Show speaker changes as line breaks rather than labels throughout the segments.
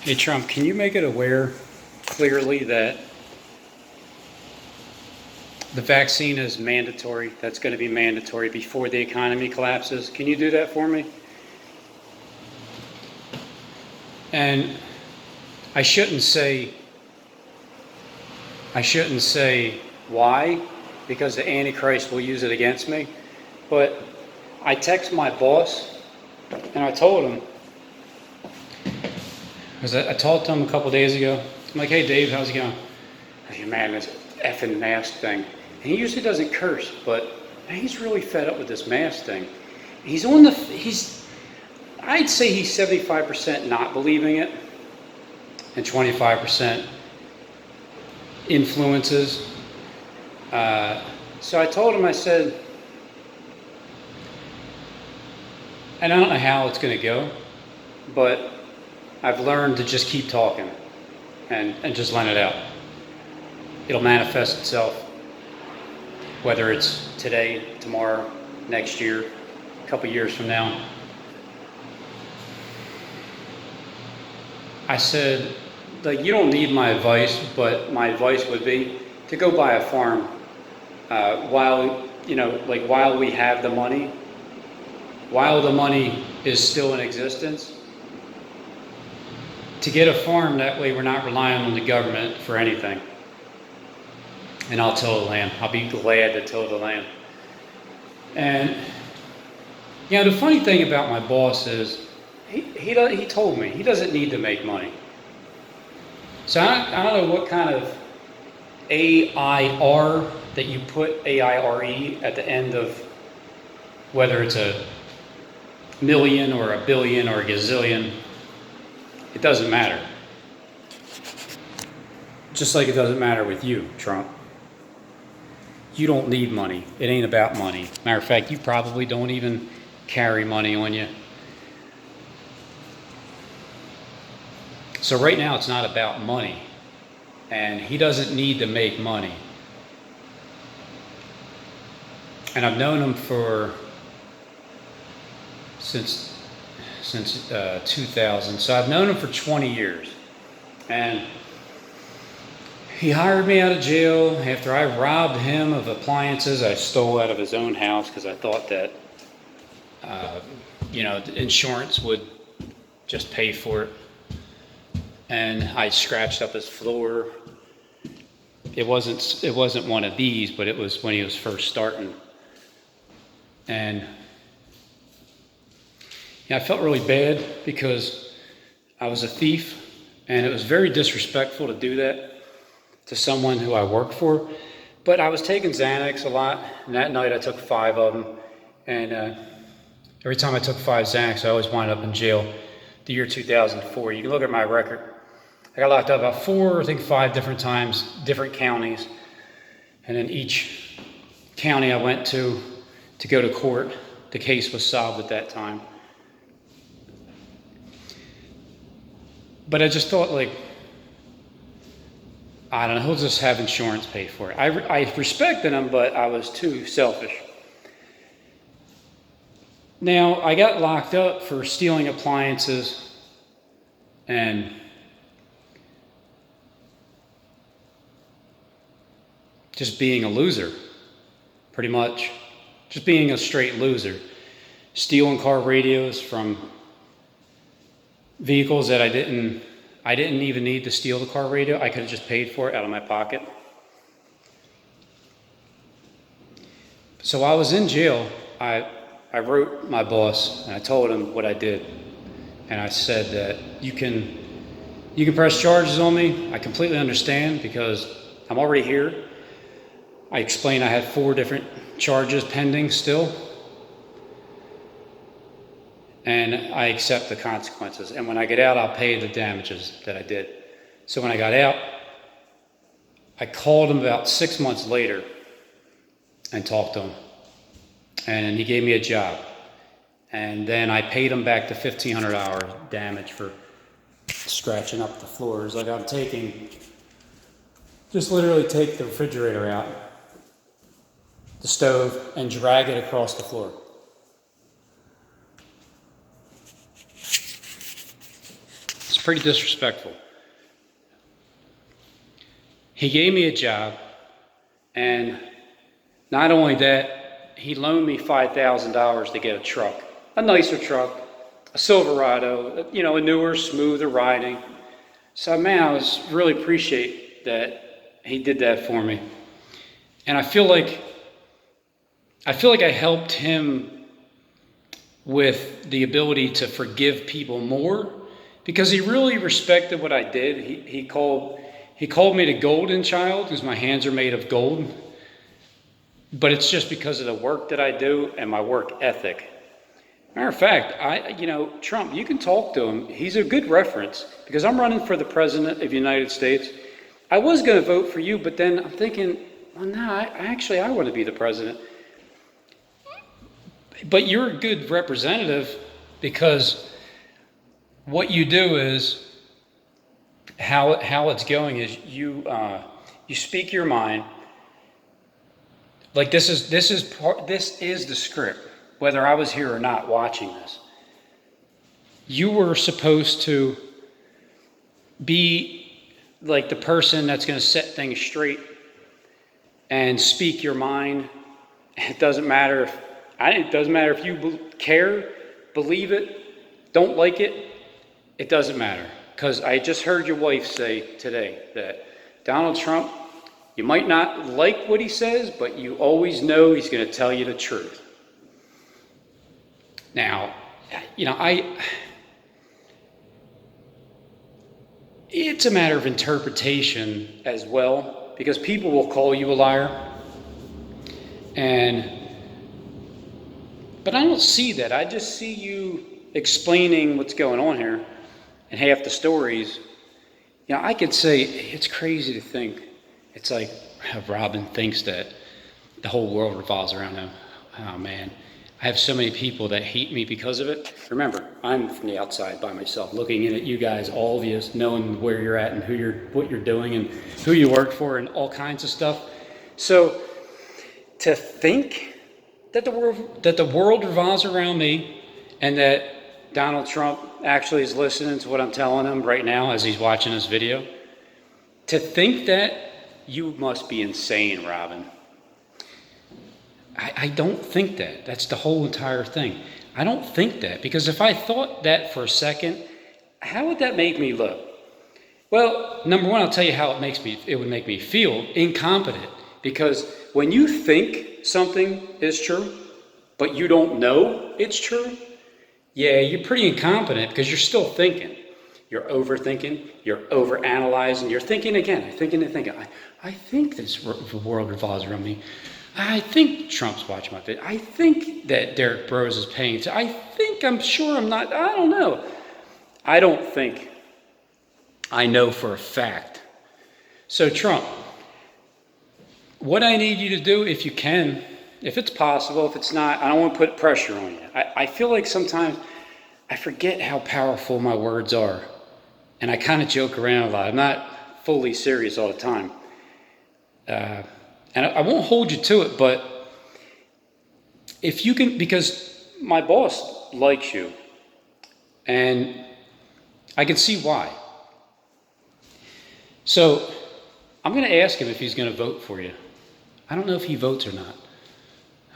Hey Trump, can you make it aware clearly that the vaccine is mandatory? That's going to be mandatory before the economy collapses. Can you do that for me? And I shouldn't say why, because the Antichrist will use it against me. But I text my boss and I told him, because I talked to him a couple days ago. I'm like, hey Dave, how's it going? Hey man, this effing mask thing. And he usually doesn't curse, but man, he's really fed up with this mask thing. I'd say he's 75% not believing it and 25% influences. So I told him, I said, and I don't know how it's going to go, but I've learned to just keep talking and just let it out. It'll manifest itself, whether it's today, tomorrow, next year, a couple years from now. I said, like, you don't need my advice, but my advice would be to go buy a farm while we have the money, while the money is still in existence. To get a farm, that way we're not relying on the government for anything. And I'll till the land. I'll be glad to till the land. And the funny thing about my boss is he told me he doesn't need to make money. So I don't know what kind of AIR that you put, AIRE, at the end of whether it's a million or a billion or a gazillion. It doesn't matter. Just like it doesn't matter with you, Trump. You don't need money. It ain't about money. Matter of fact, you probably don't even carry money on you. So right now it's not about money. And he doesn't need to make money. And I've known him since 2000. So I've known him for 20 years. And he hired me out of jail after I robbed him of appliances I stole out of his own house because I thought that, insurance would just pay for it. And I scratched up his floor. It wasn't one of these, but it was when he was first starting. And I felt really bad because I was a thief, and it was very disrespectful to do that to someone who I worked for. But I was taking Xanax a lot, and that night I took 5 of them. And every time I took 5 Xanax, I always wound up in jail. The year 2004, you can look at my record. I got locked up about 5 different times, different counties. And in each county I went to go to court, the case was solved at that time. But I just thought, I don't know, he'll just have insurance pay for it. I respected him, but I was too selfish. Now, I got locked up for stealing appliances and just being a loser, pretty much. Just being a straight loser. Stealing car radios from vehicles that I didn't even need to steal the car radio. I could have just paid for it out of my pocket. So while I was in jail, I wrote my boss and I told him what I did. And I said that you can press charges on me. I completely understand because I'm already here. I explained I had 4 different charges pending still. And I accept the consequences. And when I get out, I'll pay the damages that I did. So when I got out, I called him about 6 months later and talked to him. And he gave me a job. And then I paid him back the $1,500 damage for scratching up the floors. Like just literally take the refrigerator out, the stove, and drag it across the floor. pretty disrespectful. He gave me a job, and not only that, he loaned me $5,000 to get a truck, a nicer truck, a Silverado, a newer, smoother riding. So, man, I was really appreciate that he did that for me. And I feel like I helped him with the ability to forgive people more, because he really respected what I did. He called me the golden child, because my hands are made of gold. But it's just because of the work that I do and my work ethic. Matter of fact, Trump, you can talk to him. He's a good reference, because I'm running for the president of the United States. I was going to vote for you, but then I'm thinking, well, no, I want to be the president. But you're a good representative, because what you do is, how it's going is you speak your mind. Like this is the script, whether I was here or not watching this. You were supposed to be like the person that's going to set things straight and speak your mind. It doesn't matter if you care, believe it, don't like it. It doesn't matter, because I just heard your wife say today that Donald Trump, you might not like what he says, but you always know he's going to tell you the truth. Now, it's a matter of interpretation as well, because people will call you a liar. But I don't see that. I just see you explaining what's going on here, and half the stories. I could say it's crazy to think. It's like Robin thinks that the whole world revolves around him. Oh man, I have so many people that hate me because of it. Remember, I'm from the outside by myself, looking in at you guys, all of you, knowing where you're at and what you're doing and who you work for and all kinds of stuff. So to think that the world revolves around me, and that Donald Trump actually is listening to what I'm telling him right now as he's watching this video, to think that, you must be insane, Robin. I don't think that. That's the whole entire thing. I don't think that, because if I thought that for a second, how would that make me look? Well, number one, I'll tell you how it would make me feel incompetent, because when you think something is true, but you don't know it's true, yeah, you're pretty incompetent, because you're still thinking. You're overthinking, you're overanalyzing, you're thinking again, thinking. I think the world revolves around me. I think Trump's watching my video. I think that Derek Bros is paying attention. I'm sure I'm not. I don't know. I don't think. I know for a fact. So Trump, what I need you to do, if you can, if it's possible, if it's not, I don't want to put pressure on you. I feel like sometimes I forget how powerful my words are. And I kind of joke around a lot. I'm not fully serious all the time. And I won't hold you to it, but if you can, because my boss likes you, and I can see why. So I'm going to ask him if he's going to vote for you. I don't know if he votes or not.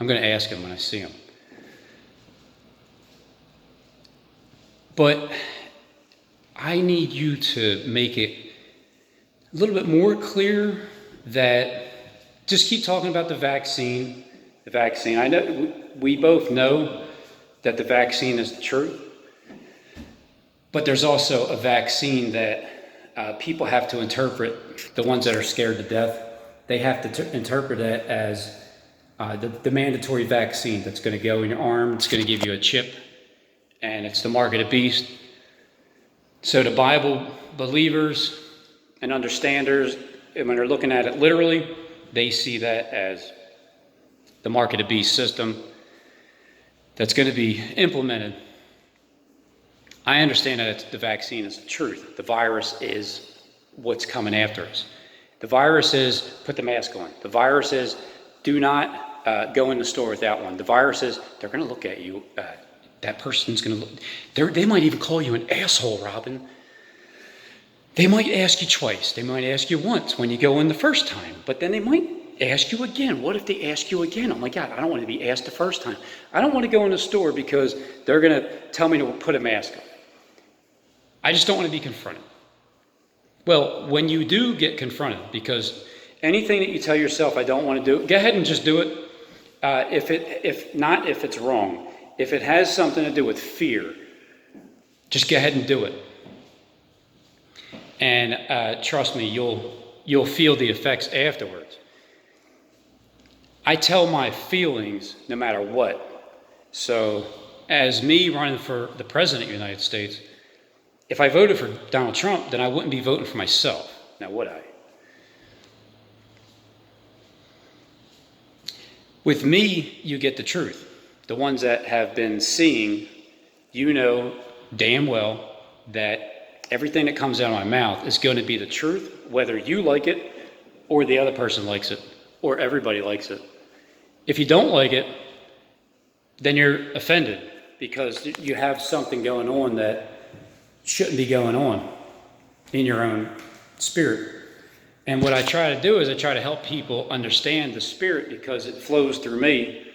I'm going to ask him when I see him. But I need you to make it a little bit more clear that just keep talking about the vaccine. The vaccine. I know we both know that the vaccine is the truth, but there's also a vaccine that people have to interpret. The ones that are scared to death, they have to interpret it as the mandatory vaccine that's going to go in your arm. It's going to give you a chip, and it's the mark of the beast. So the Bible believers and understanders, when they're looking at it literally, they see that as the mark of the beast system that's going to be implemented. I understand that the vaccine is the truth. The virus is what's coming after us. The virus is, put the mask on. The virus is, do not go in the store without one. The virus is, they're going to look at you. That person's going to look. They might even call you an asshole, Robin. They might ask you twice. They might ask you once when you go in the first time, but then they might ask you again. What if they ask you again? Oh my God, I don't want to be asked the first time. I don't want to go in the store because they're going to tell me to put a mask on. I just don't want to be confronted. Well, when you do get confronted, because anything that you tell yourself I don't want to do, go ahead and just do it. If it's wrong, if it has something to do with fear, just go ahead and do it. And trust me, you'll feel the effects afterwards. I tell my feelings no matter what. So as me running for the president of the United States, if I voted for Donald Trump, then I wouldn't be voting for myself. Now, would I? With me, you get the truth. The ones that have been seeing, you know damn well that everything that comes out of my mouth is going to be the truth, whether you like it or the other person likes it or everybody likes it. If you don't like it, then you're offended because you have something going on that shouldn't be going on in your own spirit. And what I try to do is I try to help people understand the spirit because it flows through me.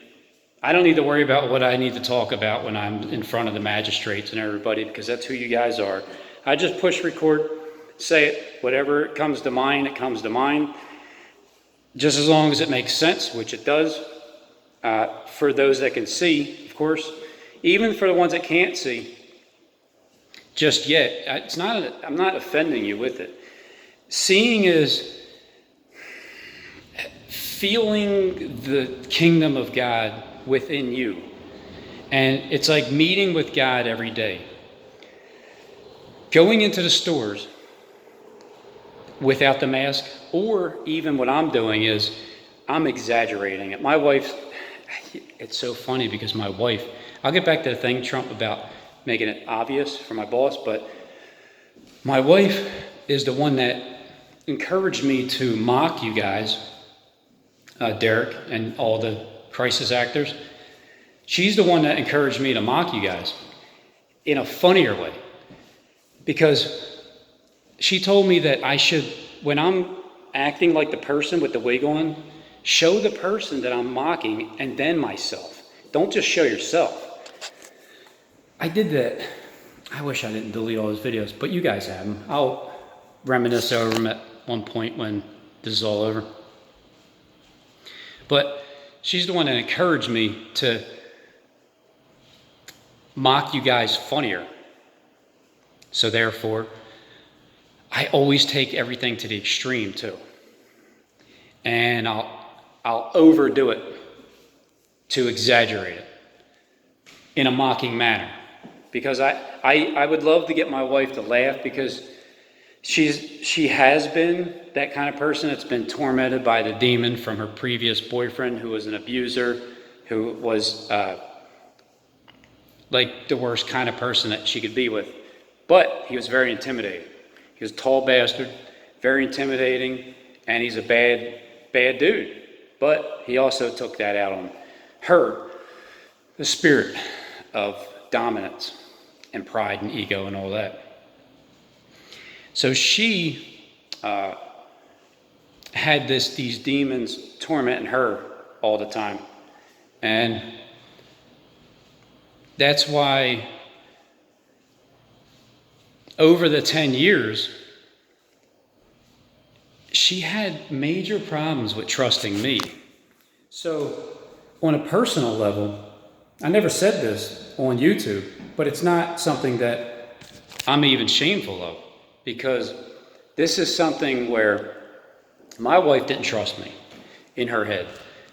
I don't need to worry about what I need to talk about when I'm in front of the magistrates and everybody because that's who you guys are. I just push record, say it, whatever comes to mind, it comes to mind. Just as long as it makes sense, which it does, for those that can see, of course, even for the ones that can't see, just yet, I'm not offending you with it. Seeing is feeling the kingdom of God within you. And it's like meeting with God every day. Going into the stores without the mask, or even what I'm doing is I'm exaggerating it. My wife, it's so funny because my wife, I'll get back to the thing, Trump, about making it obvious for my boss, but my wife is the one that encouraged me to mock you guys, Derek and all the crisis actors. She's the one that encouraged me to mock you guys in a funnier way because she told me that I should, when I'm acting like the person with the wig on, show the person that I'm mocking and then myself. Don't just show yourself. I did that. I wish I didn't delete all those videos, but you guys have them. I'll reminisce over them at one point when this is all over. But she's the one that encouraged me to mock you guys funnier. So therefore, I always take everything to the extreme too. And I'll overdo it to exaggerate it in a mocking manner. Because I would love to get my wife to laugh because she has been that kind of person that's been tormented by the demon from her previous boyfriend who was an abuser, who was like the worst kind of person that she could be with. But he was very intimidating. He was a tall bastard, very intimidating, and he's a bad dude. But he also took that out on her, the spirit of dominance and pride and ego and all that. So she had these demons tormenting her all the time. And that's why over the 10 years, she had major problems with trusting me. So on a personal level, I never said this on YouTube, but it's not something that I'm even shameful of, because this is something where my wife didn't trust me in her head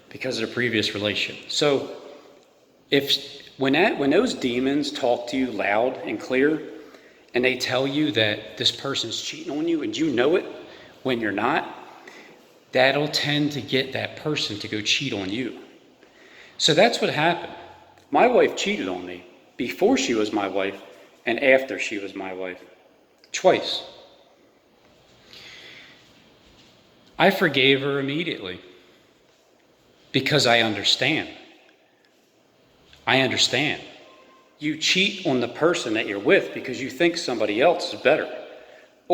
because of the previous relationship. So when those demons talk to you loud and clear, and they tell you that this person's cheating on you and you know it when you're not, that'll tend to get that person to go cheat on you. So that's what happened. My wife cheated on me before she was my wife and after she was my wife. Twice. I forgave her immediately because I understand. I understand. You cheat on the person that you're with because you think somebody else is better.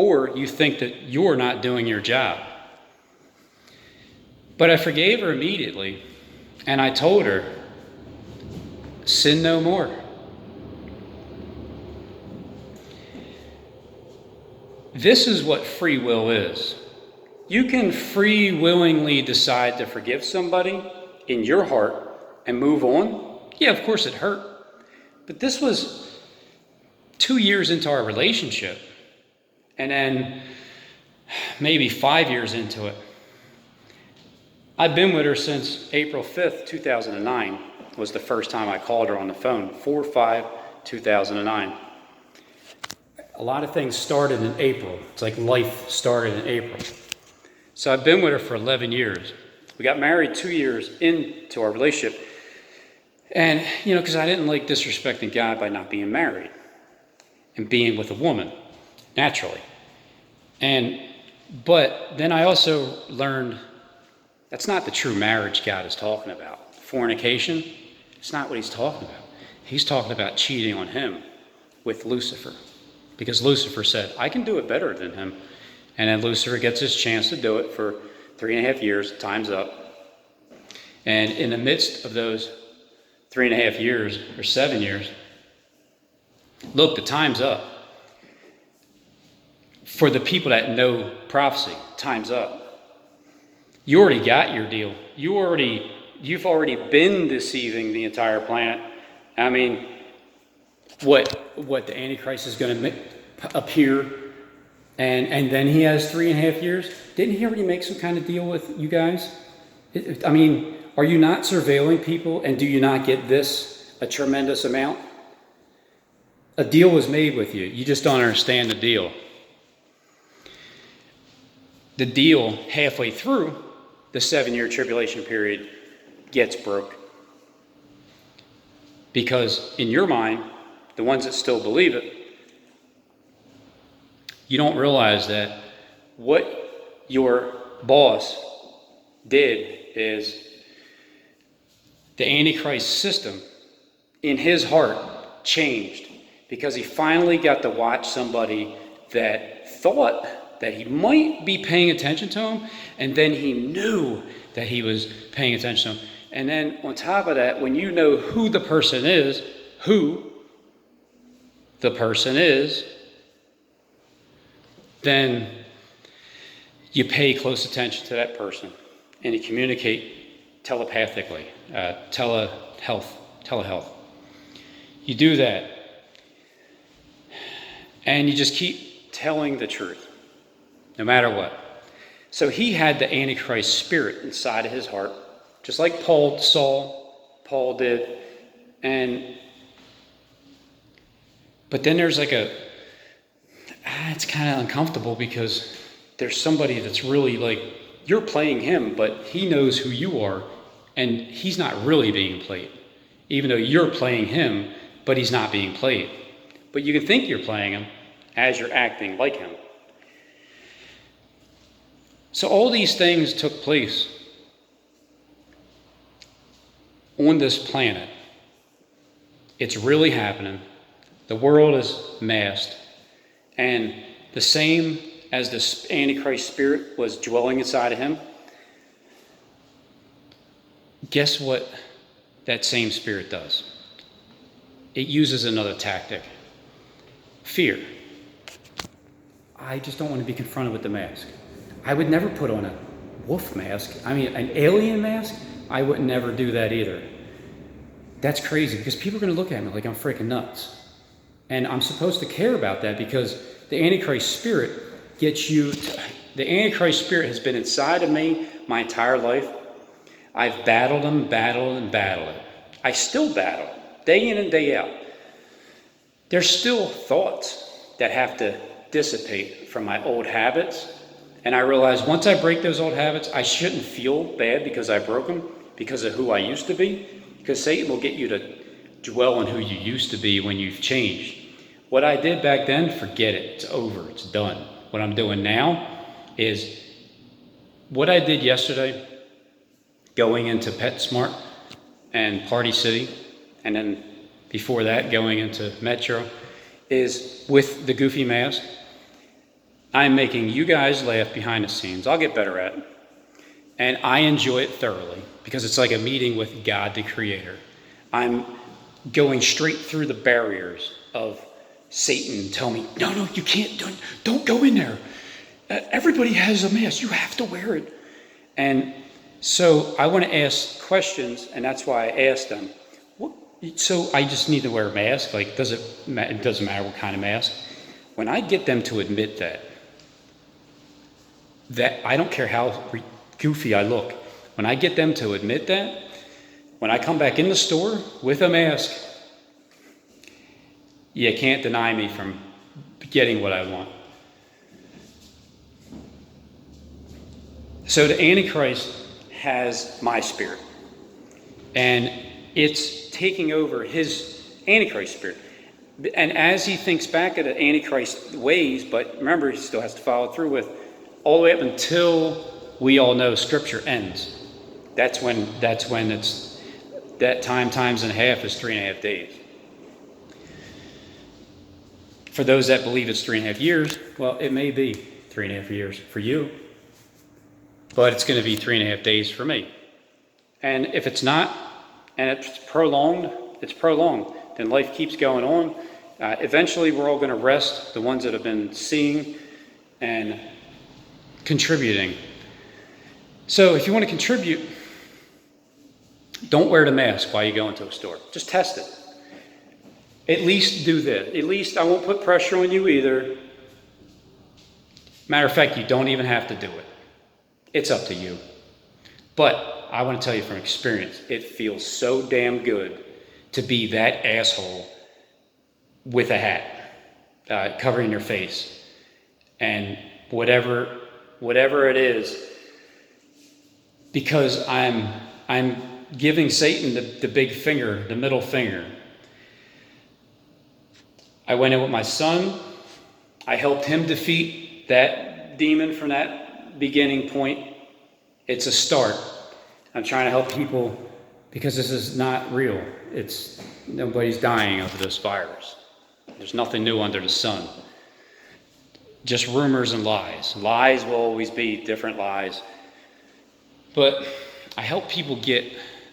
or you think that you're not doing your job. But I forgave her immediately, and I told her, sin no more. This is what free will is. You can free willingly decide to forgive somebody in your heart and move on. Yeah, of course it hurt. But this was 2 years into our relationship. And then maybe 5 years into it. I've been with her since April 5th, 2009 was the first time I called her on the phone, 4/5/2009. A lot of things started in April. It's like life started in April. So I've been with her for 11 years. We got married 2 years into our relationship. And, because I didn't like disrespecting God by not being married and being with a woman, naturally. But then I also learned that's not the true marriage God is talking about. Fornication, it's not what he's talking about. He's talking about cheating on him with Lucifer. Because Lucifer said, I can do it better than him. And then Lucifer gets his chance to do it for 3.5 years, time's up. And in the midst of those 3.5 years or 7 years, look, the time's up. For the people that know prophecy, time's up. You already got your deal. You've already been deceiving the entire planet. I mean, what the Antichrist is going to appear, and then he has 3.5 years. Didn't he already make some kind of deal with you guys? I mean, are you not surveilling people, and do you not get a tremendous amount? A deal was made with you. You just don't understand the deal. The deal halfway through the 7-year tribulation period gets broke. Because in your mind, the ones that still believe it, you don't realize that what your boss did is the Antichrist system in his heart changed because he finally got to watch somebody that thought that he might be paying attention to him, and then he knew that he was paying attention to him. And then on top of that, when you know who the person is, then you pay close attention to that person, and you communicate telepathically, telehealth. You do that, and you just keep telling the truth, no matter what. So he had the Antichrist spirit inside of his heart, just like Paul did. But then there's it's kind of uncomfortable because there's somebody that's really you're playing him, but he knows who you are, and he's not really being played. Even though you're playing him, but he's not being played. But you can think you're playing him as you're acting like him. So all these things took place on this planet. It's really happening. The world is masked. And the same as the Antichrist spirit was dwelling inside of him, guess what that same spirit does? It uses another tactic. Fear. I just don't want to be confronted with the mask. I would never put on a wolf mask. I mean, an alien mask? I would never do that either. That's crazy because people are going to look at me like I'm freaking nuts. And I'm supposed to care about that because the Antichrist spirit gets you the Antichrist spirit has been inside of me my entire life. I've battled it. I still battle it, day in and day out. There's still thoughts that have to dissipate from my old habits. And I realize once I break those old habits, I shouldn't feel bad because I broke them, because of who I used to be. Because Satan will get you to dwell on who you used to be when you've changed. What I did back then, forget it. It's over. It's done. What I'm doing now is what I did yesterday, going into PetSmart and Party City, and then before that going into Metro, is with the goofy mask. I'm making you guys laugh behind the scenes. I'll get better at it. And I enjoy it thoroughly because it's like a meeting with God, the Creator. I'm going straight through the barriers of Satan. Tell me, no, you can't, don't go in there. Everybody has a mask. You have to wear it. And so I want to ask questions, and that's why I asked them. So I just need to wear a mask? Like, it doesn't matter what kind of mask? When I get them to admit that I don't care how goofy I look, when I get them to admit that, when I come back in the store with a mask, you can't deny me from getting what I want. So the Antichrist has my spirit, and it's taking over his Antichrist spirit. And as he thinks back at the Antichrist ways, but remember, he still has to follow through with all the way up until we all know Scripture ends. That's when it's that times and a half is 3.5 days. For those that believe it's 3.5 years, well, it may be 3.5 years for you, but it's going to be 3.5 days for me. And if it's not, and it's prolonged, then life keeps going on. Eventually, we're all going to rest, the ones that have been seeing and contributing. So if you want to contribute, don't wear the mask while you go into a store. Just test it. At least do this. At least I won't put pressure on you either. Matter of fact, you don't even have to do it. It's up to you. But I want to tell you from experience, it feels so damn good to be that asshole with a hat covering your face. And whatever it is, because I'm giving Satan the big finger, the middle finger. I went in with my son. I helped him defeat that demon from that beginning point. It's a start. I'm trying to help people because this is not real. Nobody's dying of this virus. There's nothing new under the sun. Just rumors and lies. Lies will always be different lies. But I help people get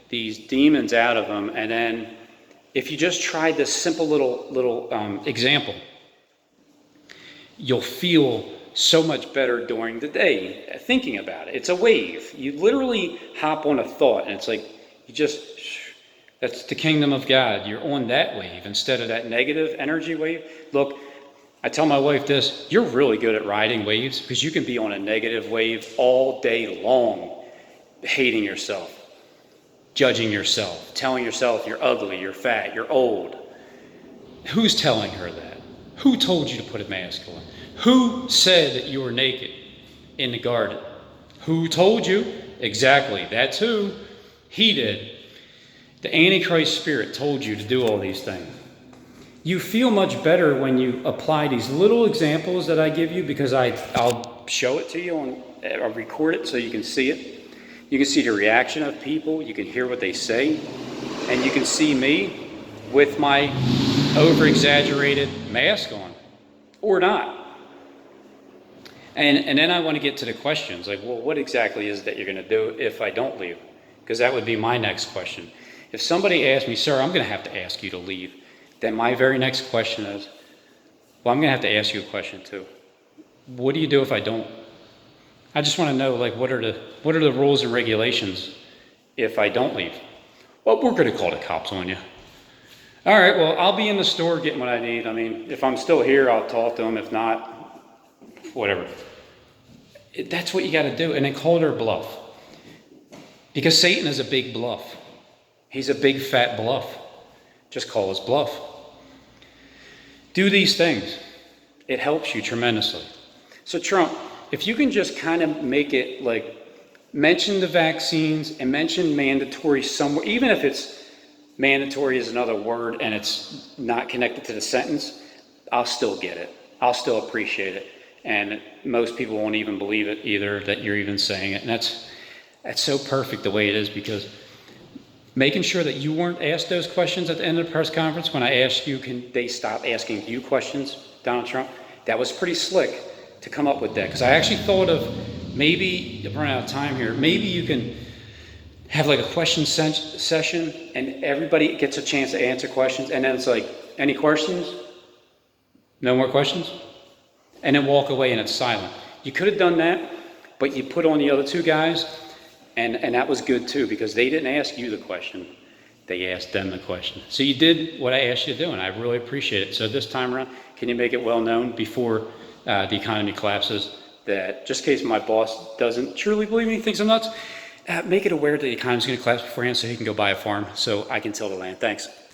these demons out of them, and then if you just try this simple little example, you'll feel so much better during the day thinking about it. It's a wave. You literally hop on a thought, and it's like that's the kingdom of God. You're on that wave instead of that negative energy wave. Look, I tell my wife this, you're really good at riding waves because you can be on a negative wave all day long, hating yourself, judging yourself, telling yourself you're ugly, you're fat, you're old. Who's telling her that? Who told you to put a mask on? Who said that you were naked in the garden? Who told you? Exactly, that's who. He did. The Antichrist spirit told you to do all these things. You feel much better when you apply these little examples that I give you because I'll show it to you, I'll record it so you can see it. You can see the reaction of people, you can hear what they say, and you can see me with my over-exaggerated mask on, or not. And then I want to get to the questions, like, well, what exactly is it that you're going to do if I don't leave? Because that would be my next question. If somebody asks me, sir, I'm going to have to ask you to leave, then my very next question is, well, I'm going to have to ask you a question too. What do you do if I don't? I just want to know, like, what are the rules and regulations if I don't leave? Well, we're going to call the cops on you. All right, well, I'll be in the store getting what I need. I mean, if I'm still here, I'll talk to them. If not, whatever. That's what you got to do. And then call their bluff. Because Satan is a big bluff. He's a big fat bluff. Just call his bluff. Do these things. It helps you tremendously. So Trump, if you can just kind of make it like mention the vaccines and mention mandatory somewhere, even if it's mandatory is another word and it's not connected to the sentence, I'll still get it. I'll still appreciate it. And most people won't even believe it either that you're even saying it. And that's so perfect the way it is, because making sure that you weren't asked those questions at the end of the press conference when I asked you, can they stop asking you questions, Donald Trump? That was pretty slick. to come up with that, because I actually thought of maybe, I'm running out of time here, maybe you can have like a question session and everybody gets a chance to answer questions, and then it's like, any questions? No more questions? And then walk away and it's silent. You could have done that, but you put on the other two guys, and that was good too, because they didn't ask you the question. They asked them the question. So you did what I asked you to do, and I really appreciate it. So this time around, can you make it well known before the economy collapses that, just in case my boss doesn't truly believe me, thinks I'm nuts, make it aware that the economy's going to collapse beforehand so he can go buy a farm so I can till the land. Thanks.